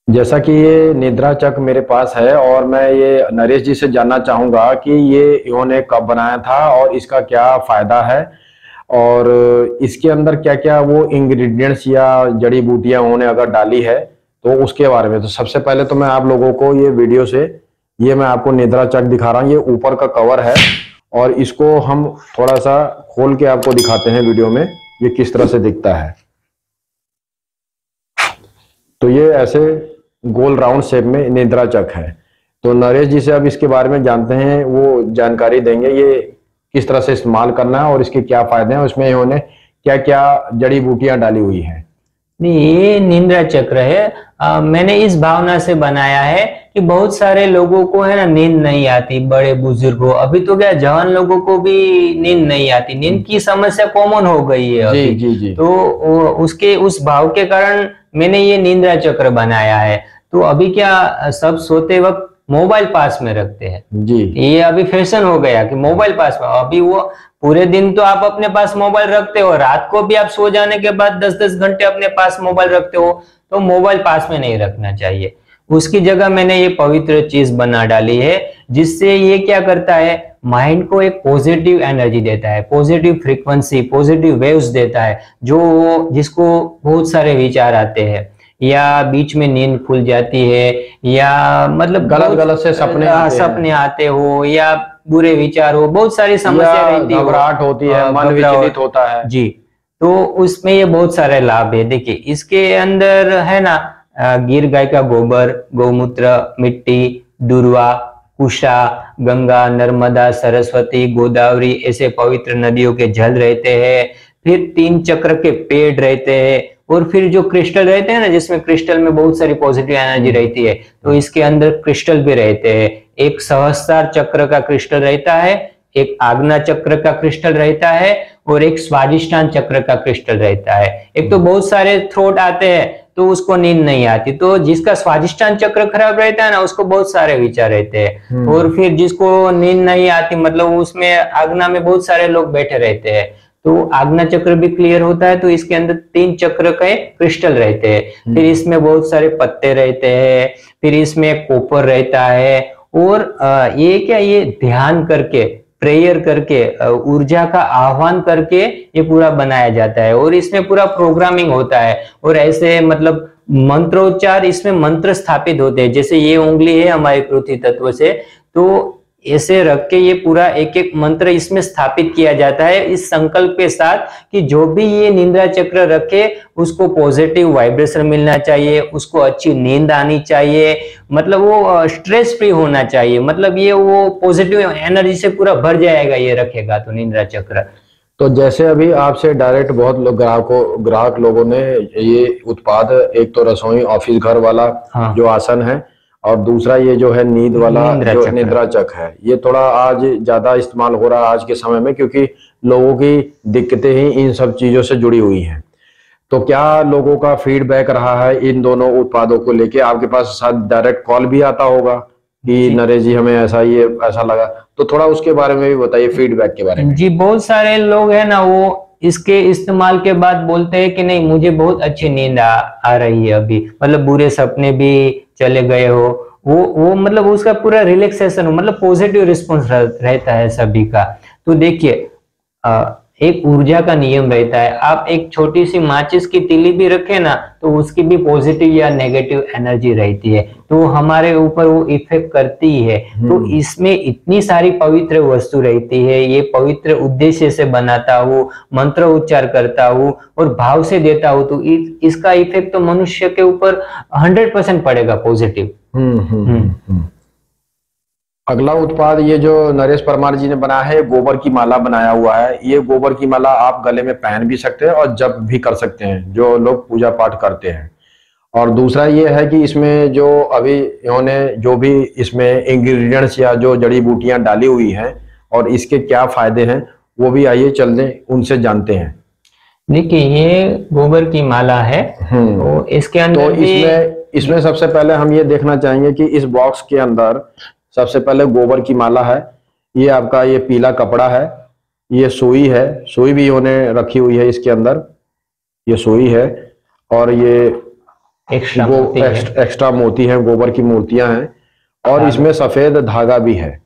जैसा कि ये निद्रा चक मेरे पास है और मैं ये नरेश जी से जानना चाहूंगा कि ये इन्होंने कब बनाया था और इसका क्या फायदा है और इसके अंदर क्या क्या वो इंग्रेडिएंट्स या जड़ी बूटियां उन्होंने अगर डाली है तो उसके बारे में। तो सबसे पहले तो मैं आप लोगों को ये वीडियो से ये मैं आपको निद्रा चक दिखा रहा हूँ। ये ऊपर का कवर है और इसको हम थोड़ा सा खोल के आपको दिखाते हैं वीडियो में ये किस तरह से दिखता है। तो ये ऐसे गोल राउंड शेप में निद्रा चक है। तो नरेश जी से अब इसके बारे में जानते हैं, वो जानकारी देंगे ये किस तरह से इस्तेमाल करना है और इसके क्या फायदे हैं, उसमें इन्होंने क्या क्या जड़ी बूटियां डाली हुई हैं। नहीं, ये निंद्रा चक्र है। मैंने इस भावना से बनाया है कि बहुत सारे लोगों को है ना नींद नहीं आती, बड़े बुजुर्गों, अभी तो क्या जवान लोगों को भी नींद नहीं आती, नींद की समस्या कॉमन हो गई है अभी। जी। तो उसके उस भाव के कारण मैंने ये निंद्रा चक्र बनाया है। तो अभी क्या सब सोते वक्त मोबाइल पास में रखते हैं जी। ये अभी फैशन हो गया कि मोबाइल पास में, अभी वो पूरे दिन तो आप अपने पास मोबाइल रखते हो, रात को भी आप सो जाने के बाद 10-10 घंटे अपने पास मोबाइल रखते हो, तो मोबाइल पास में नहीं रखना चाहिए। उसकी जगह मैंने ये पवित्र चीज बना डाली है जिससे ये क्या करता है, माइंड को एक पॉजिटिव एनर्जी देता है, पॉजिटिव फ्रीक्वेंसी, पॉजिटिव वेव्स देता है, जो जिसको बहुत सारे विचार आते हैं या बीच में नींद खुल जाती है या मतलब गलत से सपने आते हो या बुरे विचार हो, बहुत सारी समस्या रहती है, घबराहट होती है, मन विचलित होता है जी। तो उसमें ये बहुत सारे लाभ है। देखिए इसके अंदर है ना गिर गाय का गोबर, गौमूत्र, मिट्टी, दुर्वा, कुशा, गंगा, नर्मदा, सरस्वती, गोदावरी ऐसे पवित्र नदियों के जल रहते हैं। फिर 3 चक्र के पेड़ रहते हैं और फिर जो क्रिस्टल रहते हैं ना, जिसमें क्रिस्टल में बहुत सारी पॉजिटिव एनर्जी रहती है, तो इसके अंदर क्रिस्टल भी रहते हैं। एक सहस्त्रार चक्र का क्रिस्टल रहता है, एक आग्ना चक्र का क्रिस्टल रहता है और एक स्वादिष्टान चक्र का क्रिस्टल रहता है। एक तो बहुत सारे थ्रोट आते हैं तो उसको नींद नहीं आती, तो जिसका स्वादिष्टान चक्र खराब रहता है ना उसको बहुत सारे विचार रहते हैं। और फिर जिसको नींद नहीं आती मतलब उसमें आग्ना में बहुत सारे लोग बैठे रहते हैं, तो आग्ना चक्र भी क्लियर होता है। तो इसके अंदर 3 चक्र के क्रिस्टल रहते हैं, फिर इसमें बहुत सारे पत्ते रहते हैं, फिर इसमें कॉपर रहता है। और ये क्या, ये ध्यान करके, प्रेयर करके, ऊर्जा का आह्वान करके ये पूरा बनाया जाता है और इसमें पूरा प्रोग्रामिंग होता है। और ऐसे मतलब मंत्रोच्चार, इसमें मंत्र स्थापित होते हैं, जैसे ये उंगली है हमारे पृथ्वी तत्व से, तो ऐसे रख के ये पूरा एक एक मंत्र इसमें स्थापित किया जाता है इस संकल्प के साथ कि जो भी ये निंद्रा चक्र रखे उसको पॉजिटिव वाइब्रेशन मिलना चाहिए, उसको अच्छी नींद आनी चाहिए, मतलब वो स्ट्रेस फ्री होना चाहिए, मतलब ये वो पॉजिटिव एनर्जी से पूरा भर जाएगा ये रखेगा तो निंद्रा चक्र। तो जैसे अभी आपसे डायरेक्ट बहुत लोग ग्राहक लोगों ने ये उत्पाद, एक तो रसोई ऑफिस घर वाला हाँ। जो आसन है और दूसरा ये जो है नींद वाला जो निद्रा चक है, ये थोड़ा आज ज्यादा इस्तेमाल हो रहा है आज के समय में, क्योंकि लोगों की दिक्कतें ही इन सब चीजों से जुड़ी हुई हैं। तो क्या लोगों का फीडबैक रहा है इन दोनों उत्पादों को लेके? आपके पास शायद डायरेक्ट कॉल भी आता होगा कि नरेश जी हमें ऐसा ये ऐसा लगा, तो थोड़ा उसके बारे में भी बताइए, फीडबैक के बारे में। जी, बहुत सारे लोग है ना वो इसके इस्तेमाल के बाद बोलते हैं कि नहीं मुझे बहुत अच्छी नींद आ रही है अभी, मतलब बुरे सपने भी चले गए हो, वो मतलब उसका पूरा रिलैक्सेशन हो, मतलब पॉजिटिव रिस्पॉन्स रहता है सभी का। तो देखिए एक ऊर्जा का नियम रहता है, आप एक छोटी सी माचिस की तीली भी रखे ना तो उसकी भी पॉजिटिव या नेगेटिव एनर्जी रहती है, तो हमारे ऊपर वो इफेक्ट करती है। तो इसमें इतनी सारी पवित्र वस्तु रहती है, ये पवित्र उद्देश्य से बनाता हूँ, मंत्र उच्चार करता हूँ और भाव से देता हूँ, तो इसका इफेक्ट तो मनुष्य के ऊपर 100% पड़ेगा पॉजिटिव। अगला उत्पाद ये जो नरेश परमार जी ने बनाया है, गोबर की माला बनाया हुआ है। ये गोबर की माला आप गले में पहन भी सकते हैं और जप भी कर सकते हैं जो लोग पूजा पाठ करते हैं। और दूसरा ये है कि इसमें जो अभी इन्होंने जो भी इसमें इंग्रेडिएंट्स या जो जड़ी बूटियां डाली हुई हैं और इसके क्या फायदे हैं वो भी आइए चलते उनसे जानते हैं। देखिए ये गोबर की माला है, तो इसके अंदर तो इसमें सबसे पहले हम ये देखना चाहेंगे कि इस बॉक्स के अंदर सबसे पहले गोबर की माला है। ये आपका ये पीला कपड़ा है, ये सुई है, सुई भी इन्होंने रखी हुई है इसके अंदर, ये सुई है। और ये एक्स्ट्रा मोती है, गोबर की मूर्तियां हैं और हाँ। इसमें सफेद धागा भी है।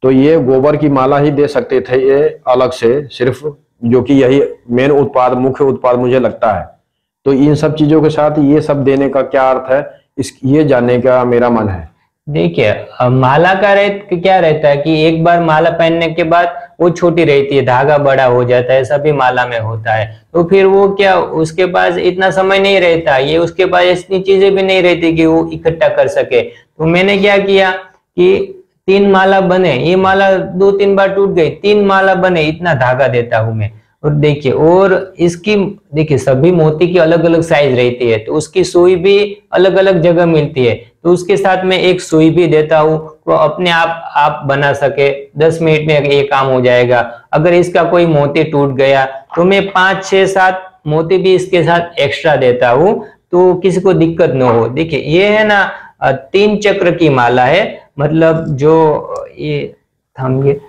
तो ये गोबर की माला ही दे सकते थे ये अलग से, सिर्फ जो कि यही मेन उत्पाद, मुख्य उत्पाद मुझे लगता है। तो इन सब चीजों के साथ ये सब देने का क्या अर्थ है, ये जानने का मेरा मन है। देखिए माला का क्या रहता है कि एक बार माला पहनने के बाद वो छोटी रहती है, धागा बड़ा हो जाता है, सभी माला में होता है। तो फिर वो क्या, उसके पास इतना समय नहीं रहता, ये उसके पास इतनी चीजें भी नहीं रहती कि वो इकट्ठा कर सके। तो मैंने क्या किया कि 3 माला बने, ये माला 2-3 बार टूट गई, 3 माला बने, इतना धागा देता हूं मैं। और देखिए, और इसकी देखिए सभी मोती की अलग अलग साइज रहती है, तो उसकी सुई भी अलग अलग जगह मिलती है। तो उसके साथ में एक सुई भी देता हूँ, तो अपने आप बना सके, 10 मिनट में ये काम हो जाएगा। अगर इसका कोई मोती टूट गया तो मैं 5, 6, 7 मोती भी इसके साथ एक्स्ट्रा देता हूँ, तो किसी को दिक्कत न हो। देखिए ये है ना 3 चक्र की माला है, मतलब जो ये थमिए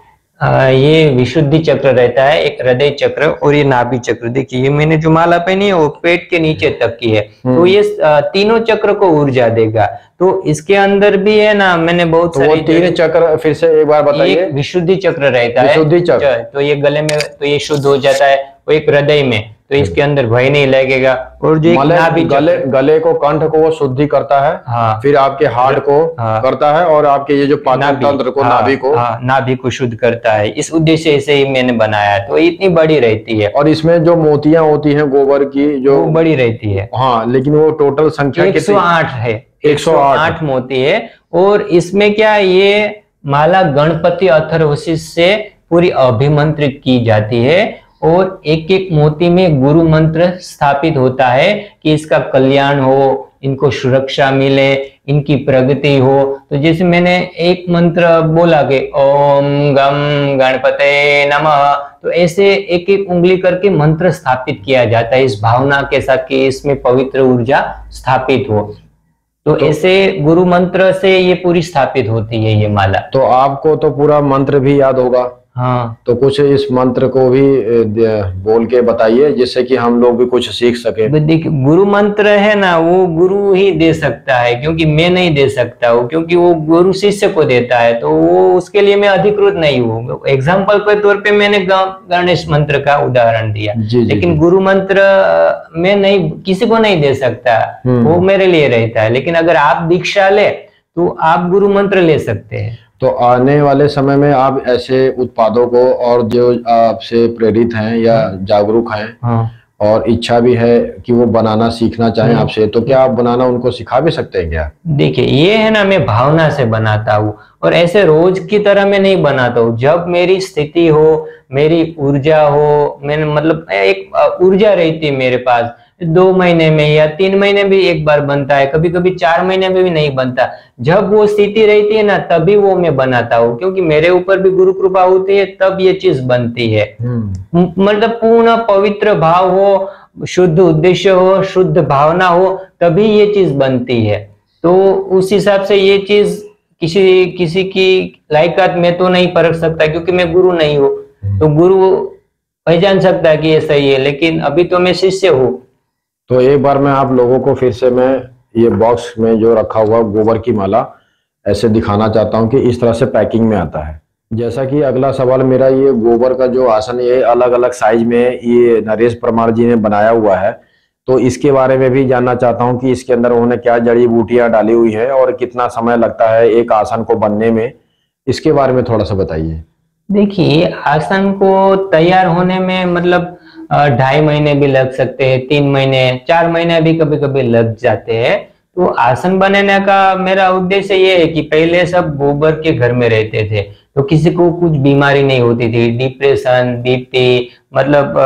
ये विशुद्धि चक्र रहता है, एक हृदय चक्र और ये नाभि चक्र। देखिए ये मैंने जो माला पहनी है वो पेट के नीचे तक की है, तो ये तीनों चक्र को ऊर्जा देगा। तो इसके अंदर भी है ना, मैंने बहुत तो वो 3 चक्र फिर से एक बार बताइए। एक विशुद्धि चक्र रहता है, विशुद्धि चक्र, तो ये गले में तो ये शुद्ध हो जाता है, वो एक हृदय में, तो इसके अंदर भय नहीं लगेगा। और जो गले को, कंठ को वो शुद्धि करता है। हाँ। फिर आपके हार्ट को करता है और आपके ये जो पाचन तंत्र को, नाभि को, नाभि को शुद्ध करता है। इस उद्देश्य से ही मैंने बनाया है, तो इतनी बड़ी रहती है। और इसमें जो मोतियां होती हैं गोबर की, जो बड़ी रहती है। हाँ, लेकिन वो टोटल संख्या 108 है, 108 मोती है। और इसमें क्या, ये माला गणपति अथर्वशीष से पूरी अभिमंत्रित की जाती है और एक एक मोती में गुरु मंत्र स्थापित होता है कि इसका कल्याण हो, इनको सुरक्षा मिले, इनकी प्रगति हो। तो जैसे मैंने एक मंत्र बोला कि ओम गम गणपते नमः, तो ऐसे एक एक उंगली करके मंत्र स्थापित किया जाता है इस भावना के साथ कि इसमें पवित्र ऊर्जा स्थापित हो। तो ऐसे गुरु मंत्र से ये पूरी स्थापित होती है ये माला। तो आपको तो पूरा मंत्र भी याद होगा। हाँ, तो कुछ इस मंत्र को भी बोल के बताइए, जिससे कि हम लोग भी कुछ सीख सके। देखिए गुरु मंत्र है ना, वो गुरु ही दे सकता है, क्योंकि मैं नहीं दे सकता हूँ, क्योंकि वो गुरु शिष्य को देता है, तो वो उसके लिए मैं अधिकृत नहीं हूँ। एग्जाम्पल के तौर पे मैंने गणेश मंत्र का उदाहरण दिया, लेकिन गुरु मंत्र मैं नहीं, किसी को नहीं दे सकता, वो मेरे लिए रहता है। लेकिन अगर आप दीक्षा ले तो आप गुरु मंत्र ले सकते हैं। तो आने वाले समय में आप ऐसे उत्पादों को, और जो आपसे प्रेरित हैं या जागरूक हैं, हाँ, और इच्छा भी है कि वो बनाना सीखना चाहें आपसे, तो क्या आप बनाना उनको सिखा भी सकते हैं क्या? देखिए ये है ना, मैं भावना से बनाता हूँ और ऐसे रोज की तरह मैं नहीं बनाता हूँ। जब मेरी स्थिति हो, मेरी ऊर्जा हो, मैंने मतलब एक ऊर्जा रहती है मेरे पास, 2 महीने में या 3 महीने भी एक बार बनता है, कभी कभी 4 महीने में भी नहीं बनता। जब वो स्थिति रहती है ना, तभी वो मैं बनाता हूँ, क्योंकि मेरे ऊपर भी गुरु कृपा होती है, तब ये चीज बनती है। मतलब पूर्ण पवित्र भाव हो, शुद्ध उद्देश्य हो, शुद्ध भावना हो, तभी ये चीज बनती है। तो उस हिसाब से ये चीज किसी की लायकात मैं तो नहीं परख सकता, क्योंकि मैं गुरु नहीं हूँ। तो गुरु पहचान सकता है कि ये सही है, लेकिन अभी तो मैं शिष्य हूँ। तो एक बार मैं आप लोगों को फिर से मैं ये बॉक्स में जो रखा हुआ गोबर की माला ऐसे दिखाना चाहता हूँ कि इस तरह से पैकिंग में आता है। जैसा कि अगला सवाल मेरा, ये गोबर का जो आसन, ये अलग अलग साइज में ये नरेश परमार जी ने बनाया हुआ है, तो इसके बारे में भी जानना चाहता हूँ कि इसके अंदर उन्होंने क्या जड़ी बूटियां डाली हुई है और कितना समय लगता है एक आसन को बनने में, इसके बारे में थोड़ा सा बताइए। देखिए आसन को तैयार होने में मतलब 2.5 महीने भी लग सकते हैं, 3 महीने, 4 महीने भी कभी कभी लग जाते हैं। तो आसन बनाने का मेरा उद्देश्य ये है कि पहले सब गोबर के घर में रहते थे, तो किसी को कुछ बीमारी नहीं होती थी, डिप्रेशन, बीपी, मतलब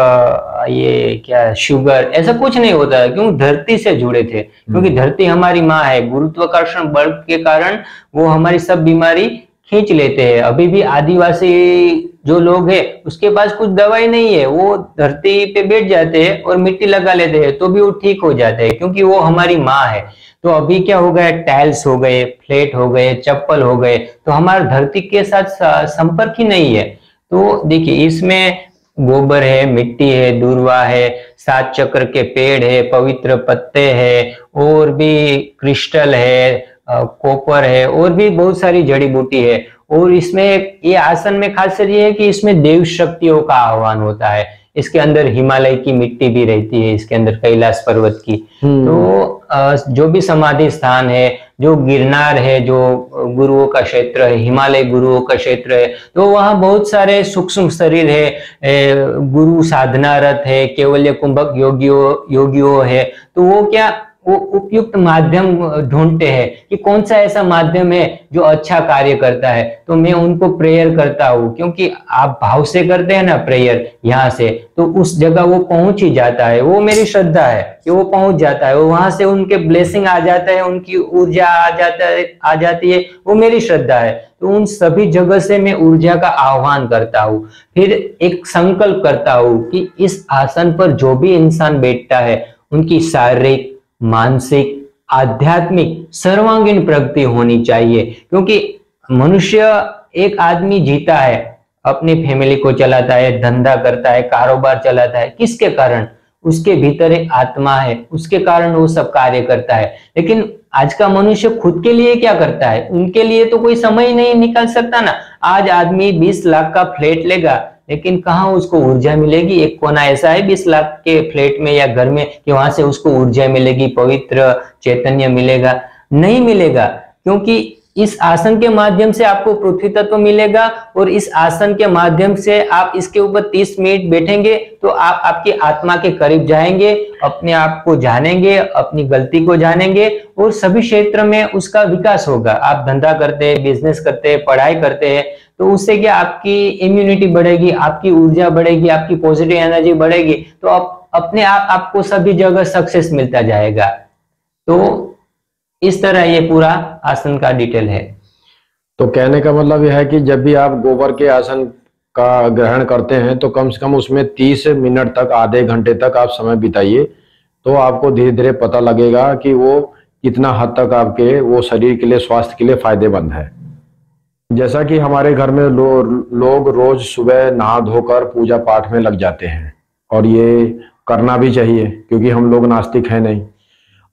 ये क्या शुगर, ऐसा कुछ नहीं होता है, क्यों धरती से जुड़े थे, क्योंकि धरती हमारी माँ है। गुरुत्वाकर्षण बल के कारण वो हमारी सब बीमारी खींच लेते हैं। अभी भी आदिवासी जो लोग हैं उसके पास कुछ दवाई नहीं है, वो धरती पे बैठ जाते हैं और मिट्टी लगा लेते हैं, तो भी वो ठीक हो जाते हैं, क्योंकि वो हमारी माँ है। तो अभी क्या हो गया, टाइल्स हो गए, फ्लैट हो गए, चप्पल हो गए, तो हमारा धरती के साथ संपर्क ही नहीं है। तो देखिए इसमें गोबर है, मिट्टी है, दूर्वा है, 7 चक्र के पेड़ है, पवित्र पत्ते है, और भी क्रिस्टल है, कॉपर है, और भी बहुत सारी जड़ी बूटी है। और इसमें ये आसन में खासियत ये है कि इसमें देव शक्तियों का आह्वान होता है। इसके अंदर हिमालय की मिट्टी भी रहती है, इसके अंदर कैलाश पर्वत की। तो जो भी समाधि स्थान है, जो गिरनार है, जो गुरुओं का क्षेत्र है, हिमालय गुरुओं का क्षेत्र है, तो वहाँ बहुत सारे सूक्ष्म शरीर है, गुरु साधनारत है, केवल्य कुंभक योगियों है। तो वो उपयुक्त माध्यम ढूंढते हैं कि कौन सा ऐसा माध्यम है जो अच्छा कार्य करता है। तो मैं उनको प्रेयर करता हूँ, क्योंकि आप भाव से करते हैं ना प्रेयर यहाँ से, तो उस जगह वो पहुंच ही जाता है। वो मेरी श्रद्धा है कि वो पहुंच जाता है, वो वहां से उनके ब्लेसिंग आ जाता है, उनकी ऊर्जा आ जाती है, वो मेरी श्रद्धा है। तो उन सभी जगह से मैं ऊर्जा का आह्वान करता हूँ। फिर एक संकल्प करता हूँ कि इस आसन पर जो भी इंसान बैठता है उनकी शारीरिक, मानसिक, आध्यात्मिक सर्वांगीण प्रगति होनी चाहिए। क्योंकि मनुष्य, एक आदमी जीता है, अपनी फैमिली को चलाता है, धंधा करता है, कारोबार चलाता है, किसके कारण? उसके भीतर एक आत्मा है, उसके कारण वो सब कार्य करता है। लेकिन आज का मनुष्य खुद के लिए क्या करता है? उनके लिए तो कोई समय ही नहीं निकाल सकता ना। आज आदमी 20 लाख का फ्लैट लेगा, लेकिन कहाँ उसको ऊर्जा मिलेगी? एक कोना ऐसा है 20 लाख के फ्लैट में या घर में कि वहां से उसको ऊर्जा मिलेगी, पवित्र चैतन्य मिलेगा? नहीं मिलेगा। क्योंकि इस आसन के माध्यम से आपको पृथ्वी तत्व मिलेगा, और इस आसन के माध्यम से आप इसके ऊपर 30 मिनट बैठेंगे तो आप आपकी आत्मा के करीब जाएंगे, अपने आप को जानेंगे, अपनी गलती को जानेंगे, और सभी क्षेत्र में उसका विकास होगा। आप धंधा करते हैं, बिजनेस करते हैं, पढ़ाई करते हैं, तो उससे क्या आपकी इम्यूनिटी बढ़ेगी, आपकी ऊर्जा बढ़ेगी, आपकी पॉजिटिव एनर्जी बढ़ेगी, तो आप अपने आप आपको सभी जगह सक्सेस मिलता जाएगा। तो इस तरह ये पूरा आसन का डिटेल है। तो कहने का मतलब यह है कि जब भी आप गोबर के आसन का ग्रहण करते हैं तो कम से कम उसमें 30 मिनट तक, आधे घंटे तक आप समय बिताइए, तो आपको धीरे धीरे पता लगेगा कि वो कितना हद तक आपके वो शरीर के लिए, स्वास्थ्य के लिए फायदेमंद है। जैसा कि हमारे घर में लोग रोज सुबह नहा धोकर पूजा पाठ में लग जाते हैं, और ये करना भी चाहिए क्योंकि हम लोग नास्तिक हैं नहीं।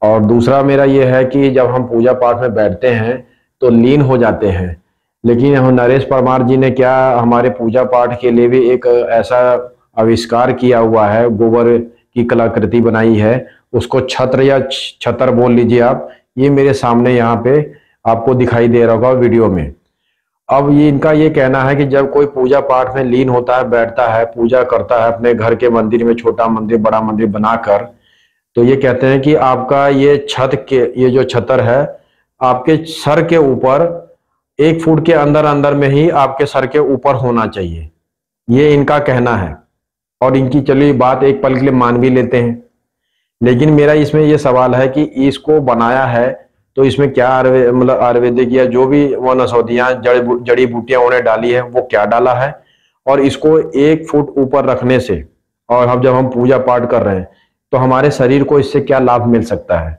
और दूसरा मेरा ये है कि जब हम पूजा पाठ में बैठते हैं तो लीन हो जाते हैं, लेकिन हम नरेश परमार जी ने क्या हमारे पूजा पाठ के लिए भी एक ऐसा आविष्कार किया हुआ है, गोबर की कलाकृति बनाई है, उसको छत्र या छतर बोल लीजिए आप। ये मेरे सामने यहाँ पे आपको दिखाई दे रहा होगा वीडियो में। अब ये इनका ये कहना है कि जब कोई पूजा पाठ में लीन होता है, बैठता है, पूजा करता है अपने घर के मंदिर में, छोटा मंदिर बड़ा मंदिर बनाकर, तो ये कहते हैं कि आपका ये छत के, ये जो छतर है आपके सर के ऊपर 1 फुट के अंदर अंदर में ही आपके सर के ऊपर होना चाहिए। ये इनका कहना है, और इनकी चलिए बात एक पल के लिए मान भी लेते हैं। लेकिन मेरा इसमें ये सवाल है कि इसको बनाया है तो इसमें क्या मतलब आयुर्वेदिक या जो भी वनौषधियां, जड़ी बूटियां उन्हें डाली है, वो क्या डाला है, और इसको 1 फुट ऊपर रखने से, और हम जब हम पूजा पाठ कर रहे हैं तो हमारे शरीर को इससे क्या लाभ मिल सकता है?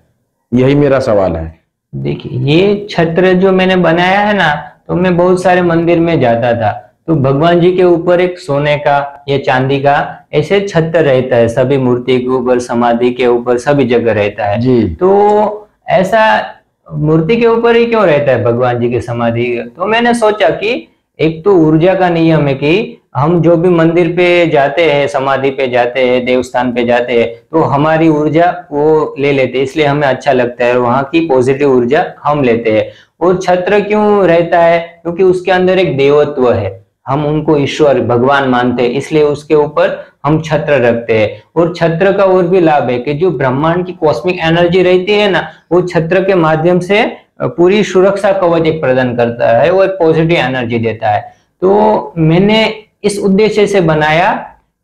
यही मेरा सवाल है। देखिए, ये छत्र जो मैंने बनाया है ना, तो मैं बहुत सारे मंदिर में जाता था, तो भगवान जी के ऊपर एक सोने का या चांदी का ऐसे छत्र रहता है, सभी मूर्ति के ऊपर, समाधि के ऊपर, सभी जगह रहता है जी। तो ऐसा मूर्ति के ऊपर ही क्यों रहता है भगवान जी की समाधि? तो मैंने सोचा कि एक तो ऊर्जा का नियम है कि हम जो भी मंदिर पे जाते हैं, समाधि पे जाते हैं, देवस्थान पे जाते हैं, तो हमारी ऊर्जा वो ले लेते हैं, इसलिए हमें अच्छा लगता है, वहां की पॉजिटिव ऊर्जा हम लेते हैं। और छत्र क्यों रहता है? क्योंकि उसके अंदर एक देवत्व है, हम उनको ईश्वर, भगवान मानते हैं, इसलिए उसके ऊपर हम छत्र रखते हैं। और छत्र का और भी लाभ है कि जो ब्रह्मांड की कॉस्मिक एनर्जी रहती है ना, वो छत्र के माध्यम से पूरी सुरक्षा कवच एक प्रदान करता है, वो एक पॉजिटिव एनर्जी देता है। तो मैंने इस उद्देश्य से बनाया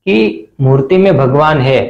कि मूर्ति में भगवान है,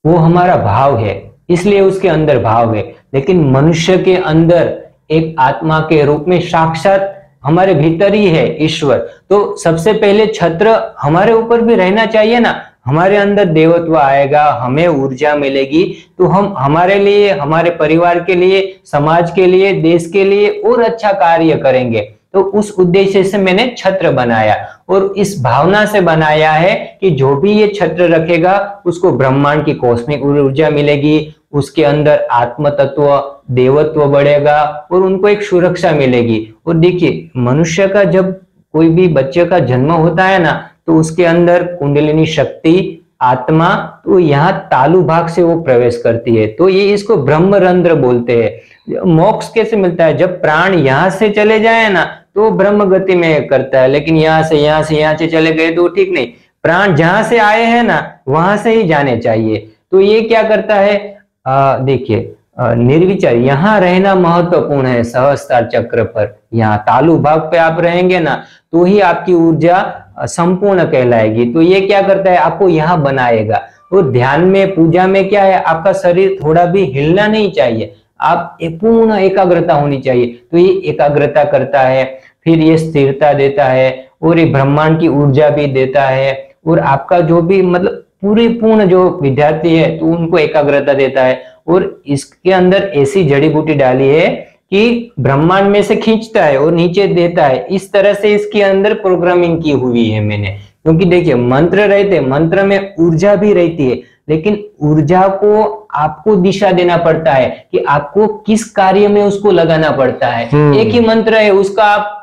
वो हमारा भाव है, इसलिए उसके अंदर भाव है, लेकिन मनुष्य के अंदर एक आत्मा के रूप में साक्षात हमारे भीतर ही है ईश्वर। तो सबसे पहले छत्र हमारे ऊपर भी रहना चाहिए ना, हमारे अंदर देवत्व आएगा, हमें ऊर्जा मिलेगी, तो हम हमारे लिए, हमारे परिवार के लिए, समाज के लिए, देश के लिए और अच्छा कार्य करेंगे। तो उस उद्देश्य से मैंने छत्र बनाया और इस भावना से बनाया है कि जो भी ये छत्र रखेगा उसको ब्रह्मांड की कॉस्मिक ऊर्जा मिलेगी, उसके अंदर आत्म तत्व देवत्व बढ़ेगा और उनको एक सुरक्षा मिलेगी। और देखिए, मनुष्य का जब कोई भी बच्चे का जन्म होता है ना, तो उसके अंदर कुंडलिनी शक्ति आत्मा तो यहाँ तालु भाग से वो प्रवेश करती है, तो ये इसको ब्रह्मरंध्र बोलते हैं। मोक्ष कैसे मिलता है? जब प्राण यहाँ से चले जाए ना तो ब्रह्म गति में करता है, लेकिन यहाँ से चले गए तो ठीक नहीं। प्राण जहां से आए हैं ना वहां से ही जाने चाहिए। तो ये क्या करता है, देखिए, निर्विचार यहाँ रहना महत्वपूर्ण है। सहस्त्रार चक्र पर यहाँ तालु भाग पे आप रहेंगे ना तो ही आपकी ऊर्जा संपूर्ण कहलाएगी। तो ये क्या करता है, आपको यहाँ बनाएगा। और ध्यान में, पूजा में क्या है, आपका शरीर थोड़ा भी हिलना नहीं चाहिए, आप पूर्ण एकाग्रता होनी चाहिए। तो ये एकाग्रता करता है, फिर ये स्थिरता देता है और ये ब्रह्मांड की ऊर्जा भी देता है। और आपका जो भी मतलब पूरी पूर्ण जो विद्यार्थी है तो उनको एकाग्रता देता है। और इसके अंदर ऐसी जड़ी बूटी डाली है कि ब्रह्मांड में से खींचता है और नीचे देता है। इस तरह से इसके अंदर प्रोग्रामिंग की हुई है मैंने। क्योंकि देखिए, मंत्र रहते, मंत्र में ऊर्जा भी रहती है, लेकिन ऊर्जा को आपको दिशा देना पड़ता है कि आपको किस कार्य में उसको लगाना पड़ता है। एक ही मंत्र है, उसका आप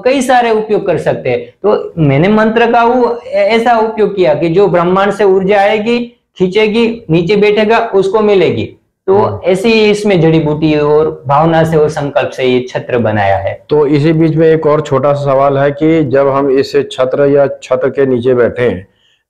कई सारे उपयोग कर सकते हैं। तो मैंने मंत्र का वो ऐसा उपयोग किया कि जो ब्रह्मांड से ऊर्जा आएगी, खींचेगी, नीचे बैठेगा, उसको मिलेगी। तो ऐसी इसमें जड़ी बूटी और भावना से और संकल्प से ये छत्र बनाया है। तो इसी बीच में एक और छोटा सा सवाल है कि जब हम इस छत्र या छत्र के नीचे बैठे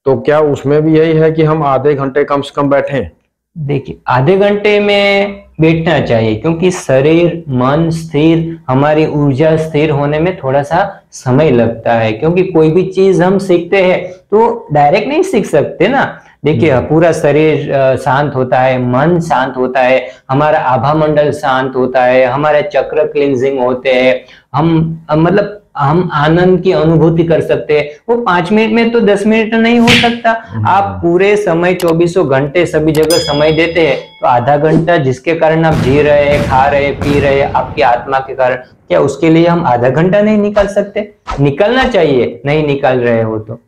तो क्या उसमें भी यही है कि हम आधे घंटे कम से कम बैठें? देखिए, आधे घंटे में बैठना चाहिए, क्योंकि शरीर मन स्थिर, हमारी ऊर्जा स्थिर होने में थोड़ा सा समय लगता है। क्योंकि कोई भी चीज हम सीखते हैं तो डायरेक्ट नहीं सीख सकते ना। देखिए, पूरा शरीर शांत होता है, मन शांत होता है, हमारा आभा मंडल शांत होता है, हमारे चक्र क्लींजिंग होते हैं, हम आनंद की अनुभूति कर सकते हैं। वो 5 मिनट में तो 10 मिनट नहीं हो सकता। आप पूरे समय 24 घंटे सभी जगह समय देते हैं, तो आधा घंटा जिसके कारण आप जी रहे हैं, खा रहे हैं, पी रहे हैं, आपकी आत्मा के कारण, क्या उसके लिए हम आधा घंटा नहीं निकाल सकते? निकलना चाहिए, नहीं निकाल रहे हो तो।